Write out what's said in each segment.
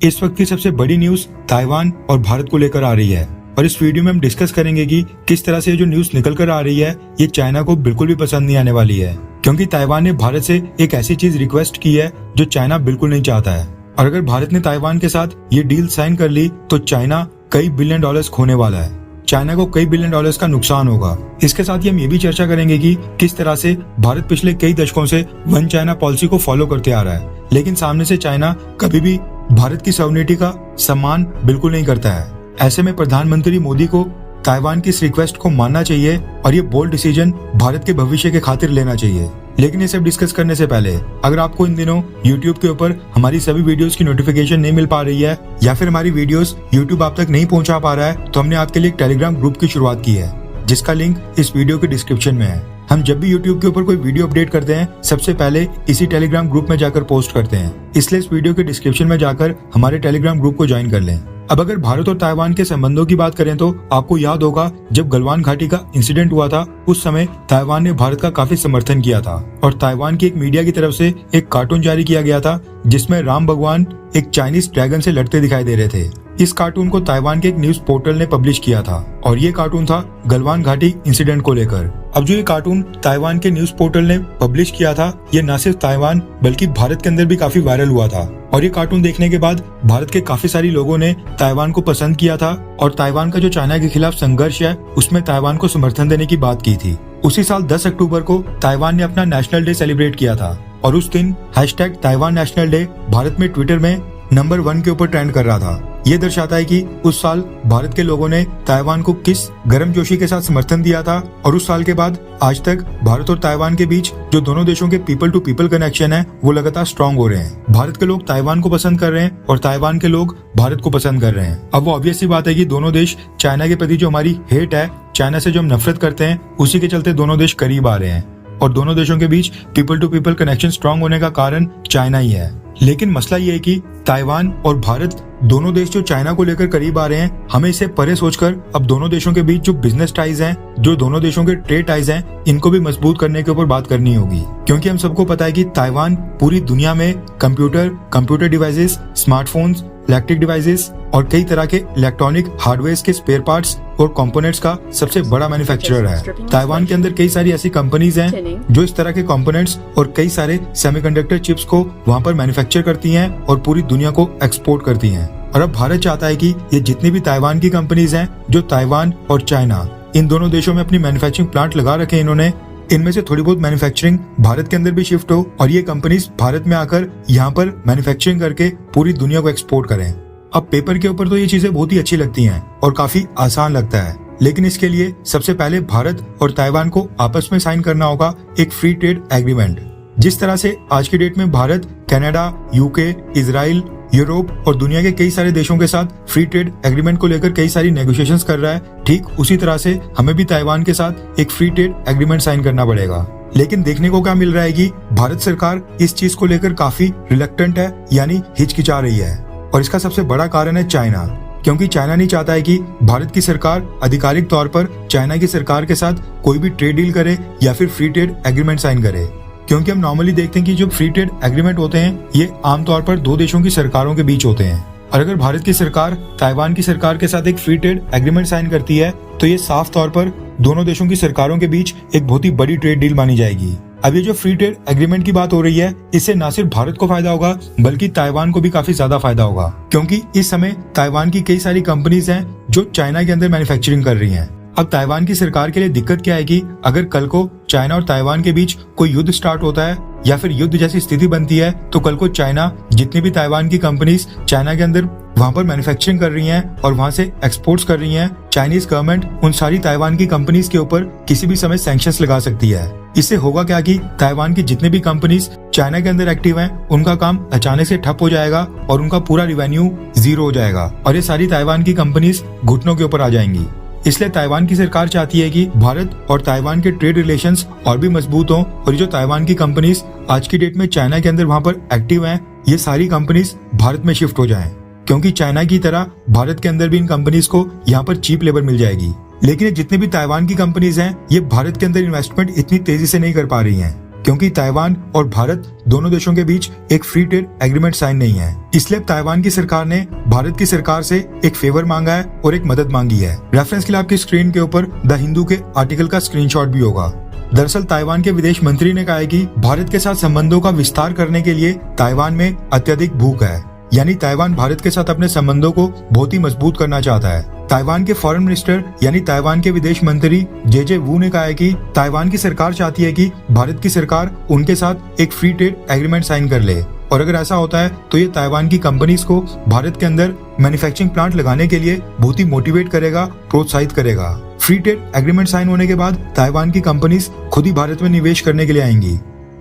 इस वक्त की सबसे बड़ी न्यूज ताइवान और भारत को लेकर आ रही है और इस वीडियो में हम डिस्कस करेंगे कि किस तरह से जो न्यूज निकल कर आ रही है ये चाइना को बिल्कुल भी पसंद नहीं आने वाली है, क्योंकि ताइवान ने भारत से एक ऐसी चीज रिक्वेस्ट की है जो चाइना बिल्कुल नहीं चाहता है। और अगर भारत ने ताइवान के साथ ये डील साइन कर ली तो चाइना कई बिलियन डॉलर्स खोने वाला है, चाइना को कई बिलियन डॉलर्स का नुकसान होगा। इसके साथ ही हम ये भी चर्चा करेंगे कि किस तरह से भारत पिछले कई दशकों से वन चाइना पॉलिसी को फॉलो करते आ रहा है, लेकिन सामने से चाइना कभी भी भारत की सॉवरेनिटी का सम्मान बिल्कुल नहीं करता है। ऐसे में प्रधानमंत्री मोदी को ताइवान की इस रिक्वेस्ट को मानना चाहिए और ये बोल्ड डिसीजन भारत के भविष्य के खातिर लेना चाहिए। लेकिन ये सब डिस्कस करने से पहले अगर आपको इन दिनों YouTube के ऊपर हमारी सभी वीडियोस की नोटिफिकेशन नहीं मिल पा रही है या फिर हमारी वीडियोस YouTube आप तक नहीं पहुंचा पा रहा है, तो हमने आपके लिए एक टेलीग्राम ग्रुप की शुरुआत की है जिसका लिंक इस वीडियो के डिस्क्रिप्शन में है। हम जब भी YouTube के ऊपर कोई वीडियो अपडेट करते हैं सबसे पहले इसी टेलीग्राम ग्रुप में जाकर पोस्ट करते हैं, इसलिए इस वीडियो के डिस्क्रिप्शन में जाकर हमारे टेलीग्राम ग्रुप को ज्वाइन कर लें। अब अगर भारत और ताइवान के संबंधों की बात करें तो आपको याद होगा जब गलवान घाटी का इंसिडेंट हुआ था उस समय ताइवान ने भारत का काफी समर्थन किया था और ताइवान की एक मीडिया की तरफ से एक कार्टून जारी किया गया था जिसमें राम भगवान एक चाइनीज ड्रैगन से लड़ते दिखाई दे रहे थे। इस कार्टून को ताइवान के एक न्यूज पोर्टल ने पब्लिश किया था और ये कार्टून था गलवान घाटी इंसिडेंट को लेकर। अब जो ये कार्टून ताइवान के न्यूज पोर्टल ने पब्लिश किया था ये न सिर्फ ताइवान बल्कि भारत के अंदर भी काफी वायरल हुआ था और ये कार्टून देखने के बाद भारत के काफी सारी लोगों ने ताइवान को पसंद किया था और ताइवान का जो चाइना के खिलाफ संघर्ष है उसमें ताइवान को समर्थन देने की बात की थी। उसी साल 10 अक्टूबर को ताइवान ने अपना नेशनल डे सेलिब्रेट किया था और उस दिन #ताइवान नेशनल डे भारत में ट्विटर में नंबर 1 के ऊपर ट्रेंड कर रहा था। ये दर्शाता है कि उस साल भारत के लोगों ने ताइवान को किस गर्मजोशी के साथ समर्थन दिया था और उस साल के बाद आज तक भारत और ताइवान के बीच जो दोनों देशों के पीपल टू पीपल कनेक्शन है वो लगातार स्ट्रांग हो रहे हैं। भारत के लोग ताइवान को पसंद कर रहे हैं और ताइवान के लोग भारत को पसंद कर रहे हैं। अब वो ऑब्वियस सी बात है कि दोनों देश चाइना के प्रति जो हमारी हेट है, चाइना से जो हम नफरत करते हैं, उसी के चलते दोनों देश करीब आ रहे हैं और दोनों देशों के बीच people to people connection strong होने का कारण चाइना ही है। लेकिन मसला ये है कि ताइवान और भारत दोनों देश जो चाइना को लेकर करीब आ रहे हैं, हमें इससे परे सोचकर अब दोनों देशों के बीच जो बिजनेस टाइज हैं, जो दोनों देशों के ट्रेड टाइज हैं, इनको भी मजबूत करने के ऊपर बात करनी होगी। क्योंकि हम सबको पता है कि ताइवान पूरी दुनिया में computer devices, smartphones, electric devices और कई तरह के इलेक्ट्रॉनिक हार्डवेयर के स्पेयर पार्ट्स और कंपोनेंट्स का सबसे बड़ा मैन्युफैक्चरर है। ताइवान के अंदर कई सारी ऐसी कंपनीज हैं जो इस तरह के कंपोनेंट्स और कई सारे सेमीकंडक्टर चिप्स को वहां पर मैन्युफैक्चर करती हैं और पूरी दुनिया को एक्सपोर्ट करती हैं। और अब भारत चाहता है कि ये जितनी भी ताइवान की कंपनीज हैं जो ताइवान और चाइना इन दोनों देशों में अपनी मैन्युफैक्चरिंग प्लांट लगा रखे इन्होंने, इनमें से थोड़ी बहुत मैन्युफैक्चरिंग भारत के अंदर भी शिफ्ट हो और ये कंपनीज भारत में आकर यहाँ पर मैन्युफैक्चरिंग करके पूरी दुनिया को एक्सपोर्ट करें। अब पेपर के ऊपर तो ये चीजें बहुत ही अच्छी लगती हैं और काफी आसान लगता है, लेकिन इसके लिए सबसे पहले भारत और ताइवान को आपस में साइन करना होगा एक फ्री ट्रेड एग्रीमेंट। जिस तरह से आज की डेट में Bharat Canada, UK, Israel, Europe और दुनिया के कई सारे देशों के साथ फ्री ट्रेड एग्रीमेंट को लेकर कई सारी नेगोशिएशंस कर रहा है, ठीक उसी तरह से हमें भी ताइवान के साथ एक फ्री ट्रेड एग्रीमेंट साइन करना पड़ेगा। लेकिन देखने को क्या मिल रहा है कि भारत सरकार इस चीज को लेकर काफी रिलक्टेंट है, यानी हिचकिचा रही है और इसका सबसे बड़ा कारण है चाइना, क्योंकि चाइना नहीं चाहता है कि भारत की सरकार आधिकारिक तौर पर चाइना की सरकार के साथ कोई भी ट्रेड डील करे या फिर फ्री ट्रेड एग्रीमेंट साइन करे। क्योंकि हम नॉर्मली देखते हैं कि जो फ्री ट्रेड एग्रीमेंट होते हैं ये आमतौर पर दो देशों की सरकारों के बीच होते हैं और अगर भारत की सरकार ताइवान की सरकार के साथ एक फ्री ट्रेड एग्रीमेंट साइन करती है तो ये साफ तौर पर दोनों देशों की सरकारों के बीच एक बहुत ही बड़ी ट्रेड डील मानी जाएगी। अब ये जो फ्री ट्रेड एग्रीमेंट की बात हो रही है इससे न सिर्फ भारत को फायदा होगा बल्कि ताइवान को भी काफी ज्यादा फायदा होगा, क्योंकि इस समय ताइवान की कई सारी कंपनीज हैं जो चाइना के अंदर मैन्युफैक्चरिंग कर रही हैं। अब ताइवान की सरकार के लिए दिक्कत क्या है कि अगर कल को चाइना और ताइवान के बीच कोई युद्ध स्टार्ट होता है या फिर युद्ध जैसी स्थिति बनती है तो कल को चाइना जितनी भी ताइवान की कंपनीज चाइना के अंदर वहां पर मैन्युफैक्चरिंग कर रही हैं और वहां से एक्सपोर्ट्स कर रही हैं, चाइनीज गवर्नमेंट उन सारी ताइवान की कंपनीज के ऊपर किसी भी समय सैंक्शंस लगा सकती है। इससे होगा क्या कि ताइवान की जितने भी कंपनीज चाइना के अंदर एक्टिव हैं उनका काम अचानक से ठप हो जाएगा और उनका पूरा रेवेन्यू जीरो हो जाएगा और ये सारी ताइवान की कंपनीज घुटनों के ऊपर आ जाएंगी। इसलिए ताइवान की सरकार चाहती है कि भारत और ताइवान के ट्रेड रिलेशंस और भी मजबूत हों और जो ताइवान की कंपनीज आज की डेट में चाइना के अंदर वहां पर एक्टिव हैं ये सारी कंपनीज भारत में शिफ्ट हो जाएं, क्योंकि चाइना की तरह भारत के अंदर भी इन कंपनीज को यहाँ पर चीप लेबर मिल जाएगी। लेकिन जितने भी ताइवान की कंपनीज हैं ये भारत के अंदर इन्वेस्टमेंट इतनी तेजी से नहीं कर पा रही हैं, क्योंकि ताइवान और भारत दोनों देशों के बीच एक फ्री ट्रेड एग्रीमेंट साइन नहीं है। इसलिए अब ताइवान की सरकार ने भारत की सरकार से एक फेवर मांगा है और एक मदद मांगी है। रेफरेंस के लिए आपकी स्क्रीन के ऊपर द हिंदू के आर्टिकल का स्क्रीनशॉट भी होगा। दरअसल ताइवान के विदेश मंत्री ने कहा है कि भारत के साथ संबंधों का विस्तार करने के लिए ताइवान में अत्यधिक भूख है, यानी ताइवान भारत के साथ अपने संबंधों को बहुत ही मजबूत करना चाहता है। ताइवान के फॉरेन मिनिस्टर यानी ताइवान के विदेश मंत्री जे वू ने कहा है कि ताइवान की सरकार चाहती है कि भारत की सरकार उनके साथ एक फ्री ट्रेड एग्रीमेंट साइन कर ले, और अगर ऐसा होता है तो ये ताइवान की कंपनीज को भारत के अंदर मैन्युफैक्चरिंग प्लांट लगाने के लिए बहुत ही मोटिवेट करेगा, प्रोत्साहित करेगा। फ्री ट्रेड एग्रीमेंट साइन होने के बाद ताइवान की कंपनीज खुद ही भारत में निवेश करने के लिए आएंगी।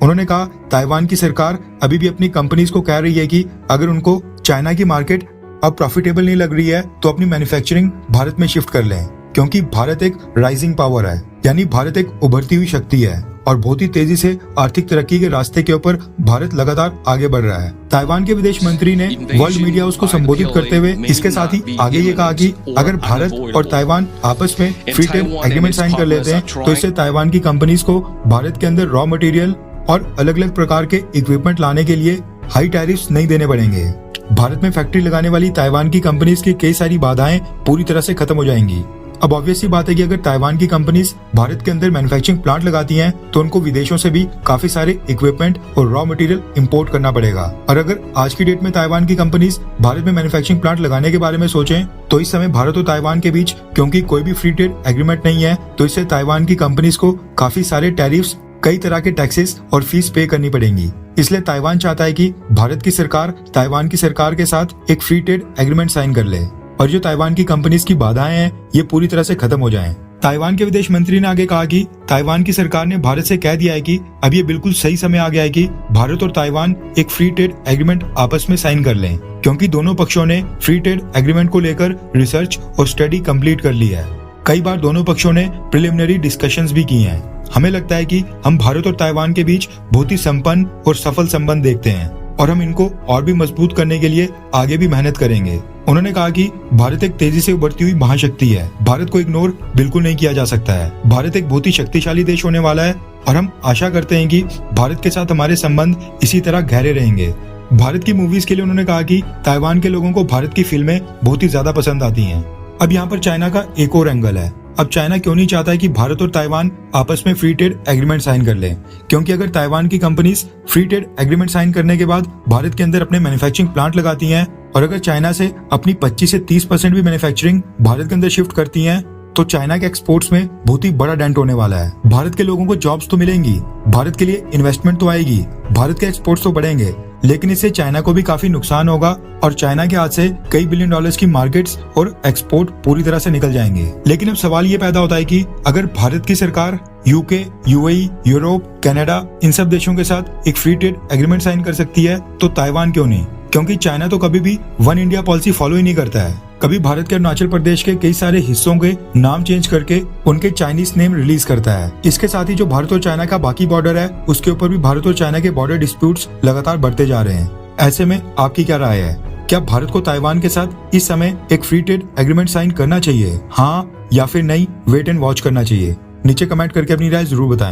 उन्होंने कहा ताइवान की सरकार अभी भी अपनी कंपनीज को कह रही है कि अगर उनको चाइना की मार्केट अब प्रॉफिटेबल नहीं लग रही है तो अपनी मैन्युफैक्चरिंग भारत में शिफ्ट कर लें, क्योंकि भारत एक राइजिंग पावर है, यानी भारत एक उभरती हुई शक्ति है और बहुत ही तेजी से आर्थिक तरक्की के रास्ते के ऊपर भारत लगातार आगे बढ़ रहा है। ताइवान के विदेश मंत्री ने वर्ल्ड मीडिया हाउस को संबोधित करते हुए इसके साथ ही आगे ये कहा कि अगर भारत और ताइवान आपस में फ्री ट्रेड एग्रीमेंट साइन कर लेते हैं तो इससे ताइवान की कंपनीज को भारत के अंदर रॉ मटेरियल और अलग अलग प्रकार के इक्विपमेंट लाने के लिए हाई टैरिफ्स नहीं देने पड़ेंगे। भारत में फैक्ट्री लगाने वाली ताइवान की कंपनीज की कई सारी बाधाएं पूरी तरह से खत्म हो जाएंगी। अब ऑब्वियस सी बात है कि अगर ताइवान की कंपनीज भारत के अंदर मैन्युफैक्चरिंग प्लांट लगाती हैं तो उनको विदेशों से भी काफी सारे इक्विपमेंट और रॉ मटेरियल इंपोर्ट करना पड़ेगा। और अगर आज की डेट में ताइवान की कंपनीज भारत में मैन्युफैक्चरिंग प्लांट लगाने के बारे में सोचें तो इस समय भारत और ताइवान के बीच क्योंकि कोई भी फ्री ट्रेड एग्रीमेंट नहीं है तो इससे ताइवान की कंपनीज को काफी सारे टैरिफ्स, कई तरह के टैक्सेस और फीस पे करनी पड़ेंगी। इसलिए ताइवान चाहता है कि भारत की सरकार ताइवान की सरकार के साथ एक फ्री ट्रेड एग्रीमेंट साइन कर ले और जो ताइवान की कंपनीज की बाधाएं हैं ये पूरी तरह से खत्म हो जाएं। ताइवान के विदेश मंत्री ने आगे कहा कि ताइवान की सरकार ने भारत से कह दिया है कि अब ये बिल्कुल सही समय आ गया है कि भारत और ताइवान एक फ्री ट्रेड एग्रीमेंट आपस में साइन कर लें, क्योंकि दोनों पक्षों ने फ्री ट्रेड एग्रीमेंट को लेकर रिसर्च और स्टडी कंप्लीट कर ली है। कई बार दोनों पक्षों ने प्रिलिमिनरी डिस्कशंस भी की हैं। हमें लगता है कि हम भारत और ताइवान के बीच बहुत ही संपन्न और सफल संबंध देखते हैं और हम इनको और भी मजबूत करने के लिए आगे भी मेहनत करेंगे। उन्होंने कहा कि भारत एक तेजी से उभरती हुई महाशक्ति है, भारत को इग्नोर बिल्कुल नहीं किया जा सकता है। भारत एक बहुत ही शक्तिशाली देश होने वाला है और हम आशा करते हैं कि भारत के साथ हमारे संबंध इसी तरह गहरे रहेंगे। भारत की मूवीज के लिए उन्होंने कहा कि ताइवान के लोगों को भारत की फिल्में बहुत ही ज्यादा पसंद आती हैं। अब यहाँ पर चाइना का एक और एंगल है। अब चाइना क्यों नहीं चाहता है कि भारत और ताइवान आपस में फ्री ट्रेड एग्रीमेंट साइन कर लें, क्योंकि अगर ताइवान की companies free trade agreement sign करने के बाद भारत के अंदर अपने मैन्युफैक्चरिंग प्लांट लगाती हैं और अगर चाइना से अपनी 25 से 30% भी मैन्युफैक्चरिंग भारत के अंदर शिफ्ट करती हैं तो चाइना के एक्सपोर्ट्स में बहुत ही बड़ा डेंट होने वाला है। भारत के लोगों को जॉब्स तो मिलेंगी, भारत के लिए इन्वेस्टमेंट तो आएगी, भारत के एक्सपोर्ट्स तो बढ़ेंगे, लेकिन इससे चाइना को भी काफी नुकसान होगा और चाइना के हाथ से कई बिलियन डॉलर्स की मार्केट्स और एक्सपोर्ट पूरी तरह से निकल जाएंगे। लेकिन अब सवाल ये पैदा होता है कि अगर भारत की सरकार यूके, यूएई, यूरोप, कनाडा इन सब देशों के साथ एक फ्री ट्रेड एग्रीमेंट साइन कर सकती है तो ताइवान क्यों नहीं? क्योंकि चाइना तो कभी भी वन इंडिया पॉलिसी फॉलो ही नहीं करता है। कभी भारत के अरुणाचल प्रदेश के कई सारे हिस्सों के नाम चेंज करके उनके चाइनीज नेम रिलीज करता है। इसके साथ ही जो भारत और चाइना का बाकी बॉर्डर है उसके ऊपर भी भारत और चाइना के बॉर्डर डिस्प्यूट्स लगातार बढ़ते जा रहे हैं। ऐसे में आपकी क्या राय है? क्या भारत को ताइवान के साथ इस समय एक फ्री ट्रेड एग्रीमेंट साइन करना चाहिए, हाँ या फिर नहीं? वेट एंड वॉच करना चाहिए। नीचे कमेंट करके अपनी राय जरूर बताएं।